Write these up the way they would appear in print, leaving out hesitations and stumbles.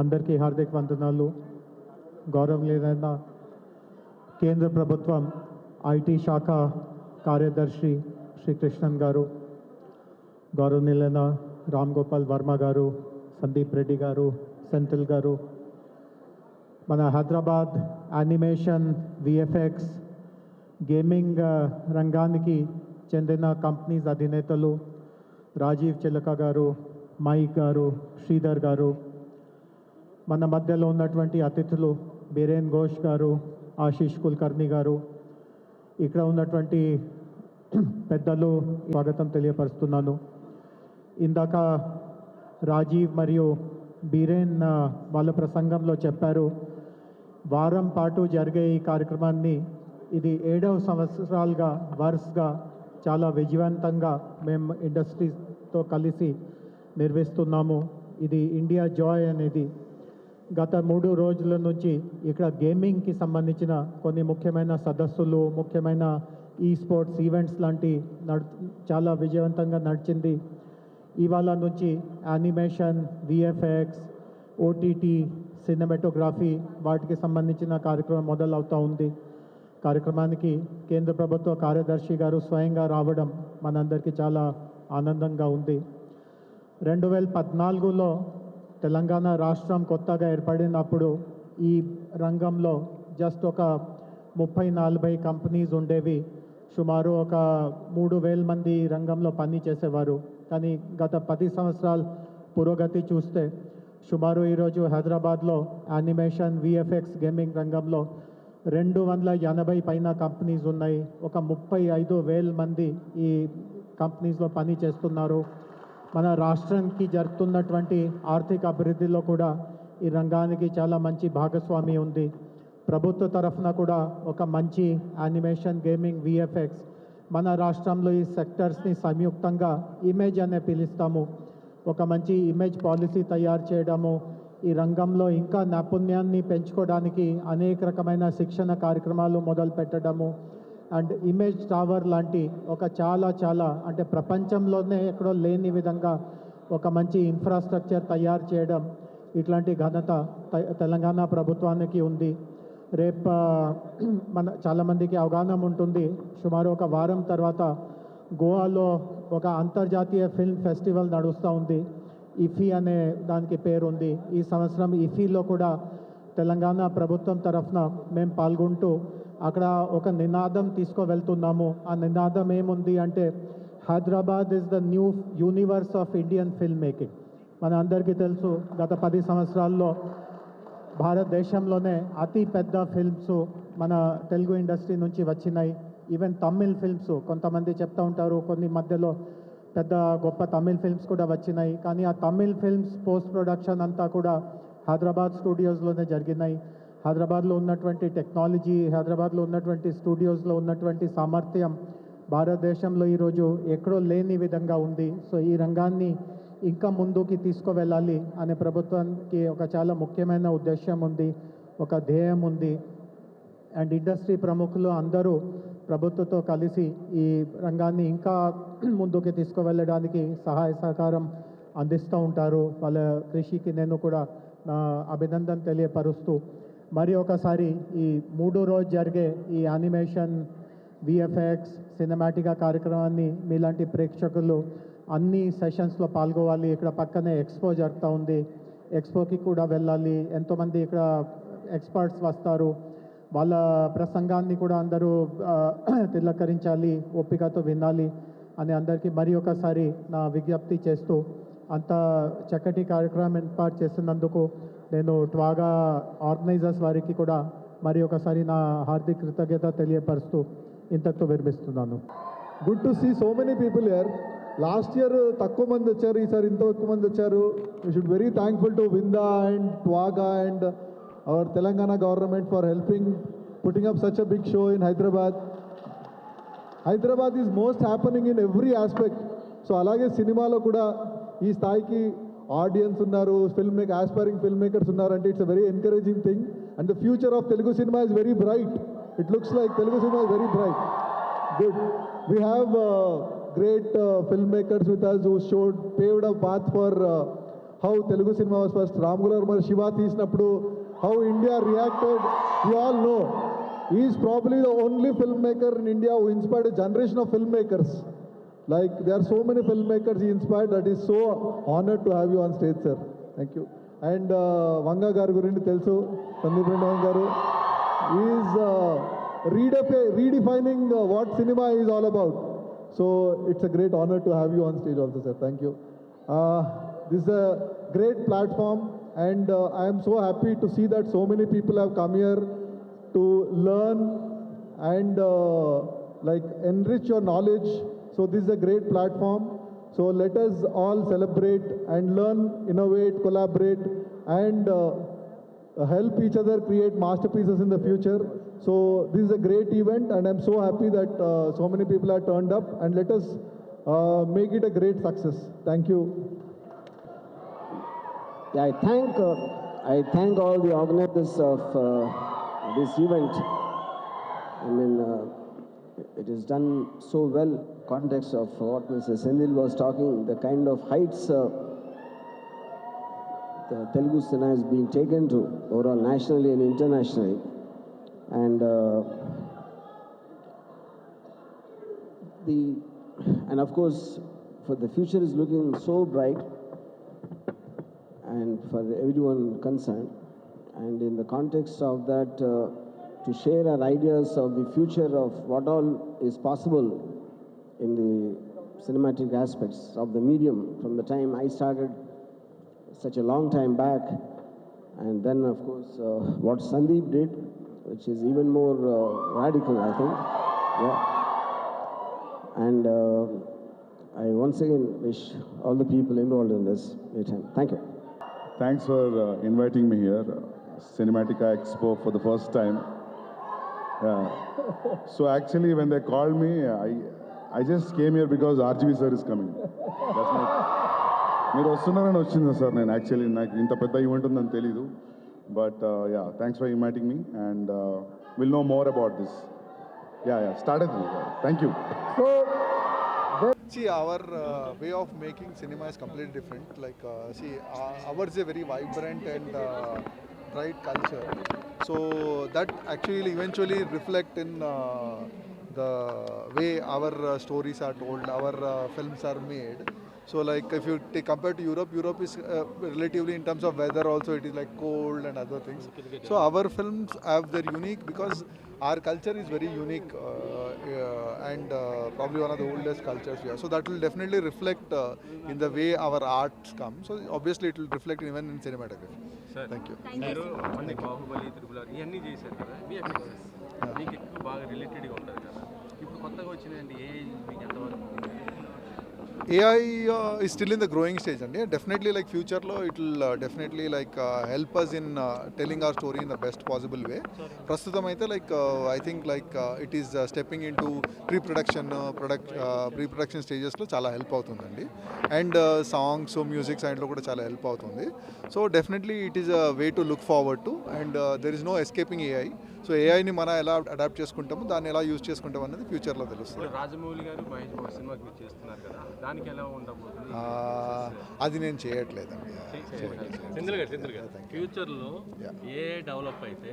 అందరికీ హార్దిక వందనాలు. గౌరవనీయులైన కేంద్ర ప్రభుత్వం ఐటీ శాఖ కార్యదర్శి శ్రీ కృష్ణన్ గారు, గౌరవనీయులైన రామ్ గోపాల్ వర్మ గారు, సందీప్ రెడ్డి గారు, సెంథిల్ గారు, మన హైదరాబాద్ యానిమేషన్, విఎఫ్ఎక్స్, గేమింగ్ రంగానికి చెందిన కంపెనీస్ అధినేతలు రాజీవ్ చిలక గారు, మైక్ గారు, శ్రీధర్ గారు, మన మధ్యలో ఉన్నటువంటి అతిథులు బీరేన్ ఘోష్ గారు, ఆశీష్ కుల్కర్ణి గారు, ఇక్కడ ఉన్నటువంటి పెద్దలు స్వాగతం తెలియపరుస్తున్నాను. ఇందాక రాజీవ్ మరియు బీరేన్ వాళ్ళ ప్రసంగంలో చెప్పారు, వారం పాటు జరిగే ఈ కార్యక్రమాన్ని ఇది 7వ సంవత్సరాలుగా వరుసగా చాలా విజయవంతంగా మేము ఇండస్ట్రీతో కలిసి నిర్వహిస్తున్నాము. ఇది ఇండియా జాయ్ అనేది గత 3 రోజుల నుంచి ఇక్కడ గేమింగ్కి సంబంధించిన కొన్ని ముఖ్యమైన సదస్సులు, ముఖ్యమైన ఈ స్పోర్ట్స్ ఈవెంట్స్ లాంటి చాలా విజయవంతంగా నడిచింది. ఇవాళ నుంచి యానిమేషన్, విఎఫ్ఎక్స్, ఓటీటీ, సినిమాటోగ్రఫీ వాటికి సంబంధించిన కార్యక్రమం మొదలవుతూ ఉంది. కార్యక్రమానికి కేంద్ర ప్రభుత్వ కార్యదర్శి గారు స్వయంగా రావడం మనందరికీ చాలా ఆనందంగా ఉంది. 2014లో తెలంగాణ రాష్ట్రం కొత్తగా ఏర్పడినప్పుడు ఈ రంగంలో జస్ట్ ఒక 30-40 కంపెనీస్ ఉండేవి. సుమారు ఒక 3000 మంది రంగంలో పని చేసేవారు. కానీ గత 10 సంవత్సరాల పురోగతి చూస్తే సుమారు ఈరోజు హైదరాబాద్లో యానిమేషన్, విఎఫ్ఎక్స్, గేమింగ్ రంగంలో 280 పైన కంపెనీస్ ఉన్నాయి. ఒక 35,000 మంది ఈ కంపెనీస్లో పని చేస్తున్నారు. మన రాష్ట్రానికి జరుగుతున్నటువంటి ఆర్థిక అభివృద్ధిలో కూడా ఈ రంగానికి చాలా మంచి భాగస్వామి ఉంది. ప్రభుత్వ తరఫున కూడా ఒక మంచి యానిమేషన్, గేమింగ్, విఎఫ్ఎక్స్ మన రాష్ట్రంలో ఈ సెక్టర్స్ని సంయుక్తంగా ఇమేజ్ అనే పిలుస్తాము. ఒక మంచి ఇమేజ్ పాలసీ తయారు చేయడము, ఈ రంగంలో ఇంకా నైపుణ్యాన్ని పెంచుకోవడానికి అనేక రకమైన శిక్షణ కార్యక్రమాలు మొదలు పెట్టడము అండ్ ఇమేజ్ టవర్ లాంటి ఒక చాలా అంటే ప్రపంచంలోనే ఎక్కడో లేని విధంగా ఒక మంచి ఇన్ఫ్రాస్ట్రక్చర్ తయారు చేయడం, ఇట్లాంటి ఘనత తెలంగాణ ప్రభుత్వానికి ఉంది. రేపు మన చాలామందికి అవగాహన ఉంటుంది, సుమారు ఒక వారం తర్వాత గోవాలో ఒక అంతర్జాతీయ ఫిల్మ్ ఫెస్టివల్ నడుస్తూ ఉంది. ఇఫీ అనే దానికి పేరుంది. ఈ సంవత్సరం ఇఫీలో కూడా తెలంగాణ ప్రభుత్వం తరఫున మేము పాల్గొంటూ అక్కడ ఒక నినాదం తీసుకువెళ్తున్నాము. ఆ నినాదం ఏముంది అంటే, Hyderabad is the new universe of Indian film making. మన అందరికీ తెలుసు, గత 10 సంవత్సరాల్లో భారతదేశంలోనే అతి పెద్ద ఫిల్మ్స్ మన తెలుగు ఇండస్ట్రీ నుంచి వచ్చినాయి. ఈవెన్ తమిళ్ ఫిల్మ్స్, కొంతమంది చెప్తూ ఉంటారు కొన్ని మధ్యలో పెద్ద గొప్ప తమిళ్ ఫిల్మ్స్ కూడా వచ్చినాయి. కానీ ఆ తమిళ్ ఫిల్మ్స్ పోస్ట్ ప్రొడక్షన్ అంతా కూడా హైదరాబాద్ స్టూడియోస్లోనే జరిగినాయి. హైదరాబాద్లో ఉన్నటువంటి టెక్నాలజీ, హైదరాబాద్లో ఉన్నటువంటి స్టూడియోస్లో ఉన్నటువంటి సామర్థ్యం భారతదేశంలో ఈరోజు ఎక్కడో లేని విధంగా ఉంది. సో ఈ రంగాన్ని ఇంకా ముందుకి తీసుకువెళ్ళాలి అనే ప్రభుత్వానికి ఒక చాలా ముఖ్యమైన ఉద్దేశం ఉంది, ఒక ధ్యేయం ఉంది. అండ్ ఇండస్ట్రీ ప్రముఖులు అందరూ ప్రభుత్వంతో కలిసి ఈ రంగాన్ని ఇంకా ముందుకు తీసుకువెళ్ళడానికి సహాయ సహకారం అందిస్తూ ఉంటారు. వాళ్ళ కృషికి నేను కూడా నా అభినందన తెలియపరుస్తూ, మరి ఒకసారి ఈ 3 రోజు జరిగే ఈ యానిమేషన్, విఎఫ్ఎక్స్, సినిమాటిక్ కార్యక్రమాన్ని మీలాంటి ప్రేక్షకులు అన్ని సెషన్స్లో పాల్గొవాలి. ఇక్కడ పక్కనే ఎక్స్పో జరుగుతూ ఉంది, ఎక్స్పోకి కూడా వెళ్ళాలి. ఎంతోమంది ఇక్కడ ఎక్స్పర్ట్స్ వస్తారు, వాళ్ళ ప్రసంగాన్ని కూడా అందరూ తిలకరించాలి, ఓపికతో వినాలి అని అందరికీ మరి ఒకసారి నా విజ్ఞప్తి చేస్తూ, అంత చక్కటి కార్యక్రమం ఏర్పాటు చేసినందుకు నేను ట్వాగా ఆర్గనైజర్స్ వారికి కూడా మరి ఒకసారి నా హార్దిక కృతజ్ఞత తెలియపరుస్తూ ఇంతటితో విరమిస్తున్నాను. Good to see so many people here. Last year తక్కువ మంది వచ్చారు, ఈసారి ఇంత ఎక్కువ మంది వచ్చారు. You should very thankful to విందా అండ్ ట్వాగా and our Telangana government for helping putting up such a big show in Hyderabad. Hyderabad is most happening in every aspect. So అలాగే సినిమాలో కూడా ఈ స్థాయికి ఆడియన్స్ ఉన్నారు, ఆస్పైరింగ్ ఫిల్మ్ మేకర్స్ ఉన్నారంటే it's a very encouraging thing. And the future of Telugu cinema is very bright. It looks like Telugu cinema is very bright. Good. We have great filmmakers with us who paved a path for how Telugu cinema was first. Ram Gopal Varma Shiva తీసినప్పుడు how India reacted, we all know. He is probably the only filmmaker in India who inspired a generation of filmmakers. Like, there are so many filmmakers he inspired. That is so honored to have you on stage, sir. Thank you. And Vanga garu gurinchi telusu, Sandeep Reddy garu. He is redefining what cinema is all about. So it's a great honor to have you on stage also, sir. Thank you. This is a great platform, and I am so happy to see that so many people have come here to learn and like enrich your knowledge. So this is a great platform. So let us all celebrate and learn, innovate, collaborate, and help each other create masterpieces in the future. So this is a great event, and I'm so happy that so many people have turned up, and let us make it a great success. Thank you. Yeah, I thank all the organizers of this event. I mean, it is done so well. Context of what Mr. Sendil was talking, the kind of heights the Telugu cinema is being taken to overall nationally and internationally, and of course, for the future is looking so bright, and for everyone concerned. And in the context of that, to share our ideas of the future of what all is possible in the cinematic aspects of the medium from the time I started such a long time back, and then of course what Sandeep did, which is even more radical, I think. Yeah. And I once again wish all the people involved in this a time. Thank you. Thanks for inviting me here, Cinematica Expo, for the first time. Yeah. So actually, when they called me, I just came here because RGV sir is coming. That's my. మీరు వస్తున్నారని వచ్చింది sir. నేను actually నాకు ఇంత పెద్ద event ఉందని తెలీదు, but yeah, thanks for inviting me, and will know more about this. Yeah start అవుతుంది. Thank you. See, our way of making cinema is completely different. Like, see, ours is a very vibrant and bright culture. So that actually eventually reflect in the way our stories are told, our films are made. So like, if you compare to Europe is relatively, in terms of weather also, it is like cold and other things. So our films have their unique, because our culture is very unique and probably one of the oldest cultures here. So that will definitely reflect in the way our arts come. So obviously it will reflect even in cinematography. Thank you. మీరు అన్ని Baahubali, triple R ఇవన్నీ చేశారు కదా, VFX మీకు ఎక్కువ బాగా రిలేటెడ్గా ఉంటుంది కదా. ఇప్పుడు కొత్తగా వచ్చినాయండి ఏఐ, మీకు ఎంతవరకు? AI is still in the growing stage, and definitely like future lo it will definitely like help us in telling our story in the best possible way. Prastutam aithe like I think like it is stepping into pre-production stages lo chala help avutundandi, and songs, so music side lo kuda chala help avutundi. So definitely it is a way to look forward to, and there is no escaping AI. So ఏఐని మనం ఎలా adapt చేసుకుంటామో, దాన్ని ఎలా use చేసుకుంటాం అనేది ఫ్యూచర్లో తెలుస్తుంది. రాజమౌళి గారు మహేష్ బాబు సినిమాకి చేస్తున్నారు కదా, దానికి ఎలా ఉండబోతుంది? అది నేను చేయట్లేదండి. సెంధిల్ గారు ఫ్యూచర్లో ఏఐ డెవలప్ అయితే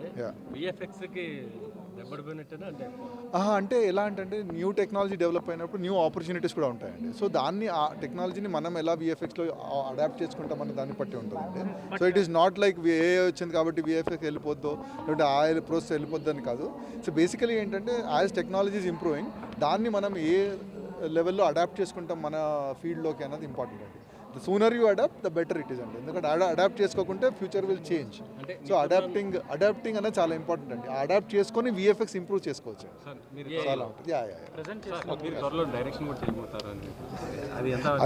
విఎఫ్ఎక్స్కి దెబ్బడిపోయినట్టేనా? అంటే ఎలా అంటే న్యూ టెక్నాలజీ డెవలప్ అయినప్పుడు న్యూ ఆపర్చునిటీస్ కూడా ఉంటాయండి. సో దాన్ని, ఆ టెక్నాలజీని మనం ఎలా విఎఫ్ఎక్స్లో అడాప్ట్ చేసుకుంటాం అనే దాన్ని బట్టి ఉంటుందండి. So it is not like AI వచ్చింది కాబట్టి విఎఫ్ఎక్స్ వెళ్ళిపోద్దో, లేదంటే ఆ ప్రోసెస్ వెళ్ళిపోద్ది అని కాదు. సో బేసికలీ ఏంటంటే యాజ్ టెక్నాలజీ ఈజ్ ఇంప్రూవింగ్, దాన్ని మనం ఏ లెవెల్లో అడాప్ట్ చేసుకుంటాం మన ఫీల్డ్లోకి అన్నది ఇంపార్టెంట్ అండి. The sooner you adopt the better it is అండి. ఎందుకంటే అడాప్ట్ చేసుకోకుంటే future will change. So adopting అనేది చాలా ఇంపార్టెంట్ అండి. అడాప్ట్ చేసుకొని విఎఫ్ఎక్స్ ఇంప్రూవ్ చేసుకోవచ్చు, చాలా ఉంటుంది.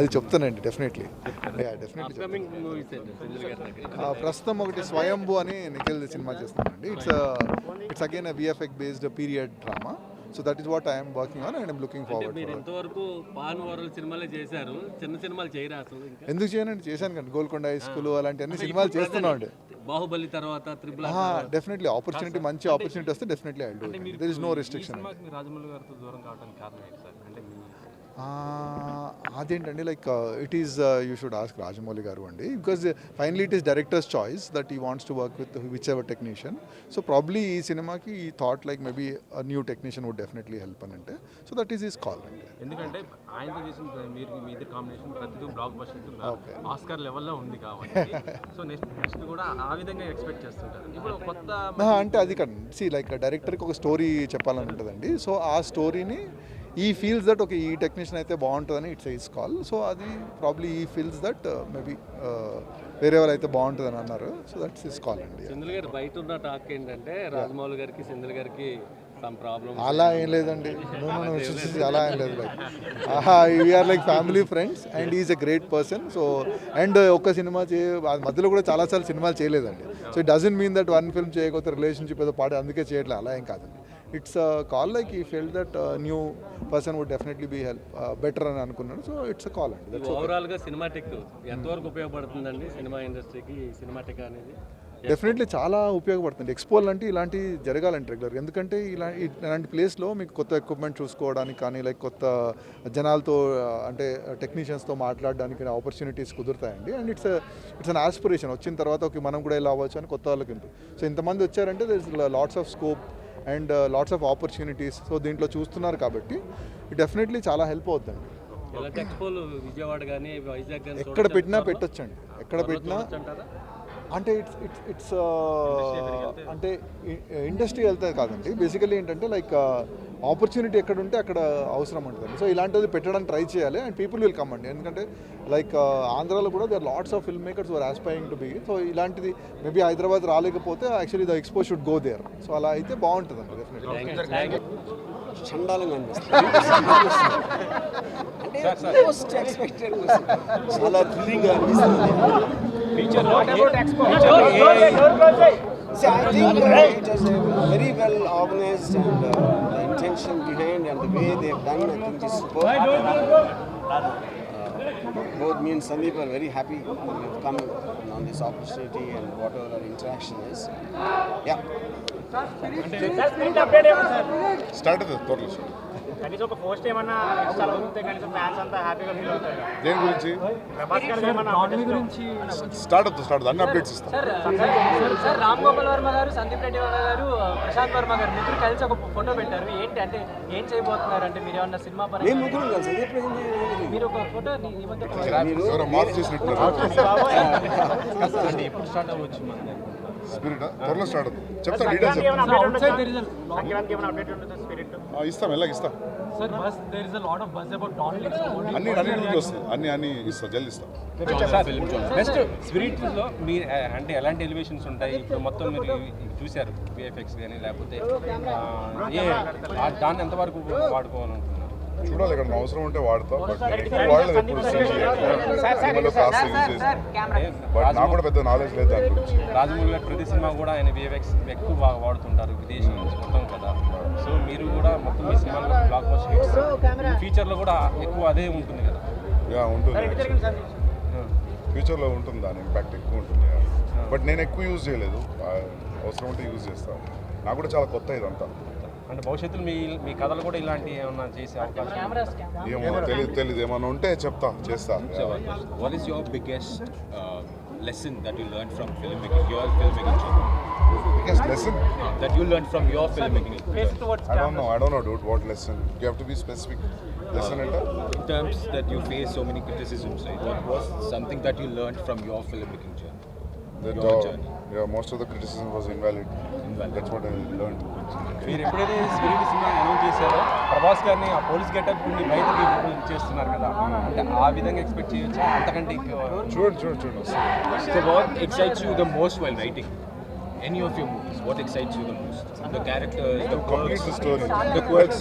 అది చెప్తానండి డెఫినెట్లీ. ప్రస్తుతం ఒకటి స్వయంభూ అని నిఖిల్ సినిమా చేస్తున్నానండి. It's again VFX based period drama. So that is what I'm working on, and I'm looking forward. మీరు ఎంతవరకు పాన్ వరల్డ్ సినిమాలే చేశారు, చిన్న సినిమాలు చేయరా అసలు? ఎందుకు చేయనండి, చేశాను కానీ గోల్కొండ హై స్కూల్ అలాంటి అన్ని సినిమాలు చేస్తున్నాం అండి. బాహుబలి తర్వాత త్రిబుల్ డెఫినెట్లీ ఆపర్చునిటీ, మంచి ఆపర్చునిటీ వస్తే definitely I will do. There is no restriction. Rajamouli గారితో దూరం కావడానికి కారణం ఏంటి సార్? అంటే అదేంటండి like it is you should ask Rajamouli garu అండి because finally it is director's choice that he wants to work with whichever technician so probably he సినిమాకి he thought like maybe new technician would definitely help అని అంటే so that is is call అండి. ఎందుకంటే ఆయనతో చేసిన మీరు మీ ఇద్దరు combination ప్రతిదీ బ్లాక్ బస్టర్ Okay. ఆస్కార్ లెవెల్లో ఉంది కాబట్టి సో నెక్స్ట్ కూడా ఆ విధంగా ఎక్స్పెక్ట్ చేస్తుంటారు. ఇప్పుడు కొత్త అంటే అది కాదు సి లైక్ డైరెక్టర్కి ఒక స్టోరీ చెప్పాలని ఉంటుందండి సో ఆ స్టోరీని ఈ ఫీల్స్ దట్ ఓకే ఈ టెక్నీషియన్ అయితే బాగుంటుందని ఇట్స్ ఈస్ కాల్ సో అది ప్రాబ్లీ ఈ ఫీల్స్ దట్ మేబీ వేరే వాళ్ళు అయితే బాగుంటుందని అన్నారు సో దట్స్ ఈస్ కాల్ అండి. సింధుల్ గారు బయట ఉన్న టాక్ ఏంటంటే రాజమౌళి గారికి సింధుల్ గారికి సమ్ ప్రాబ్లమ్ అలా ఏం లేదండి అలా ఏం లేదు like we are like family friends and is a great person so and ఒక్క సినిమా మధ్యలో కూడా చాలాసార్లు సినిమాలు చేయలేదండి so it doesn't mean that one film చేయకపోతే రిలేషన్షిప్ ఏదో పాడే అందుకే చేయట్లేదు అలా ఏం కాదండి. ఇట్స్ కాల్ లైక్ ఈ felt that new person would definitely be help better అని అనుకున్నాను సో ఇట్స్ కాల్ అండి. ఓవరాల్గా సినిమాటిక్ ఎంతవరకు ఉపయోగపడుతుందండి సినిమా ఇండస్ట్రీకి సినిమాటిక్ అనేది? డెఫినెట్లీ చాలా ఉపయోగపడుతుంది. ఎక్స్పోల్ అంటే ఇలాంటివి జరగాలంటే రెగ్యులర్ ఎందుకంటే ఇలాంటి ప్లేస్లో మీకు కొత్త ఎక్విప్మెంట్ చూసుకోవడానికి కానీ లైక్ కొత్త జనాలతో అంటే టెక్నీషియన్స్తో మాట్లాడడానికి ఆపర్చునిటీస్ కుదురుతాయండి అండ్ ఇట్స్ అన్ ఆస్పిరేషన్ వచ్చిన తర్వాత ఓకే మనం కూడా ఇలా అవ్వచ్చు అని కొత్త వాళ్ళకి ఉంటుంది. సో ఇంతమంది వచ్చారంటే there is lots of scope and lots of opportunities so దీంట్లో చూస్తున్నారు కాబట్టి డెఫినెట్లీ చాలా హెల్ప్ అవుతుందండి. ఇలాంటి ఎక్స్పోలు విజయవాడ కానీ వైజాగ్ కానీ ఎక్కడ పెట్టినా పెట్టొచ్చండి ఎక్కడ పెట్టినా అంటే ఇట్స్ అంటే ఇండస్ట్రీ వెళ్తే కాదండి బేసికలీ ఏంటంటే లైక్ ఆపర్చునిటీ ఎక్కడ ఉంటే అక్కడ అవసరం ఉంటుంది సో ఇలాంటిది పెట్టడానికి ట్రై చేయాలి అండ్ పీపుల్ విల్ కమ్ అండి ఎందుకంటే లైక్ ఆంధ్రాలో కూడా they are lots of film makers are aspiring to be so ఇలాంటిది మేబీ హైదరాబాద్ రాలేకపోతే actually the expo should go there so అలా అయితే బాగుంటుందండి డెఫినెట్లీ. చండాలంగా అనిపిస్తుంది అంటే మోస్ట్ ఎక్స్పెక్టెడ్ చాలా థ్రిల్లింగ్గా అనిపిస్తుంది. See, I think it was very well organized and the intention behind and the way they've done, I think is superb. Both me and Sandeep are very happy that we've come on this opportunity and whatever our interaction is. Yeah. Start అవుతుంది total show కనీసం ఒక post ఏమన్నా install అవుతుంటే కనీసం fans అంతా హ్యాపీగా feel అవుతారు. దేని గురించి ప్రభాస్ గారు ఏమన్నా గురించి స్టార్ట్ అవుతుంది అన్ని అప్డేట్స్ ఇస్తాం. సార్ రామ్ గోపాల్ వర్మ గారు, సందీప్ రెడ్డి గారు, ప్రశాంత్ వర్మ గారు ముగ్గురు కలిసి ఒక ఫోటో పెట్టారు. ఏంటి అంటే ఏం చేయబోతున్నారు అంటే మీరు ఏమన్నా సినిమా పరంగా మేము ముగ్గురు కలిసి Sandeep Reddy మీరు ఒక ఫోటో ఈ మధ్య ఎవరో మార్క్ చేసినట్టున్నారు ఎప్పుడు స్టార్ట్ అవ్వచ్చు మన దగ్గర? స్పిరిట్ త్వరలో స్టార్ట్ అవుతుంది చెప్తా డీటెయిల్స్ సంక్రాంతికి ఏమైనా అప్డేట్ ఉంటుంది స్పిరిట్? ఇస్తాం ఎలాగ ఇస్తాం sir buzz there is a lot of buzz about don links అన్నింటికి వస్తుంది అన్ని ఇస్తాం జల్ది ఇస్తాం. నెక్స్ట్ స్పిరిట్లో మీరు అంటే ఎలాంటి ఎలివేషన్స్ ఉంటాయి ఇప్పుడు మొత్తం మీరు చూశారు విఎఫ్ఎక్స్ కానీ లేకపోతే దాన్ని ఎంతవరకు వాడుకోవాలనుకుంటున్నారు? చూడాలి ఇక్కడ అవసరం ఉంటే వాడతాం బట్ ఎక్కువ వాడలేదు ఎప్పుడు సినిమాలో కాస్ట్ యూజ్ చేసి బట్ నాకు కూడా పెద్ద నాలెడ్జ్ లేదు దాని గురించి. రాజమౌళి గారు ప్రతి సినిమా కూడా ఆయన విఎఫ్ఎక్స్ ఎక్కువ బాగా వాడుతుంటారు విదేశీ నుంచి మొత్తం కదా. సో మీరు కూడా మొత్తం మీ సినిమాలో బ్లాక్ బస్టర్ హిట్స్ ఫ్యూచర్లో కూడా ఎక్కువ అదే ఉంటుంది కదా? యా ఉంటుంది ఫ్యూచర్లో ఉంటుంది దాని ఇంపాక్ట్ ఎక్కువ ఉంటుంది బట్ నేను ఎక్కువ యూజ్ చేయలేదు అవసరం ఉంటే యూజ్ చేస్తాను. నాకు కూడా చాలా కొత్త ఇదంతా అంటే భవిష్యత్తులో మీ కథలు కూడా ఇలాంటి ఏమన్నా చేసే అవకాశం? ఏమో తెలియదు ఏమన్నా ఉంటే చేస్తా. What is your biggest lesson that you learned from filmmaking, your filmmaking journey? Biggest lesson? That you learned from your filmmaking journey? I don't know dude, what lesson? You have to be specific. Lesson enter? In terms that you face so many criticisms, right? What was something that you learned from your filmmaking journey? Your journey. Yeah, most of the criticism was invalid. That's what I learned. మీరు ఎప్పుడైతే spirit cinema announce చేశారో ప్రభాస్ గారిని ఆ police getup నుండి బయటకి చేస్తున్నారు కదా అంటే ఆ విధంగా ఎక్స్పెక్ట్ చేయొచ్చా అంతకంటే చూడు So what excites you the most while writing any of your movies? What excites you the most? The characters, the complete the story. quirks.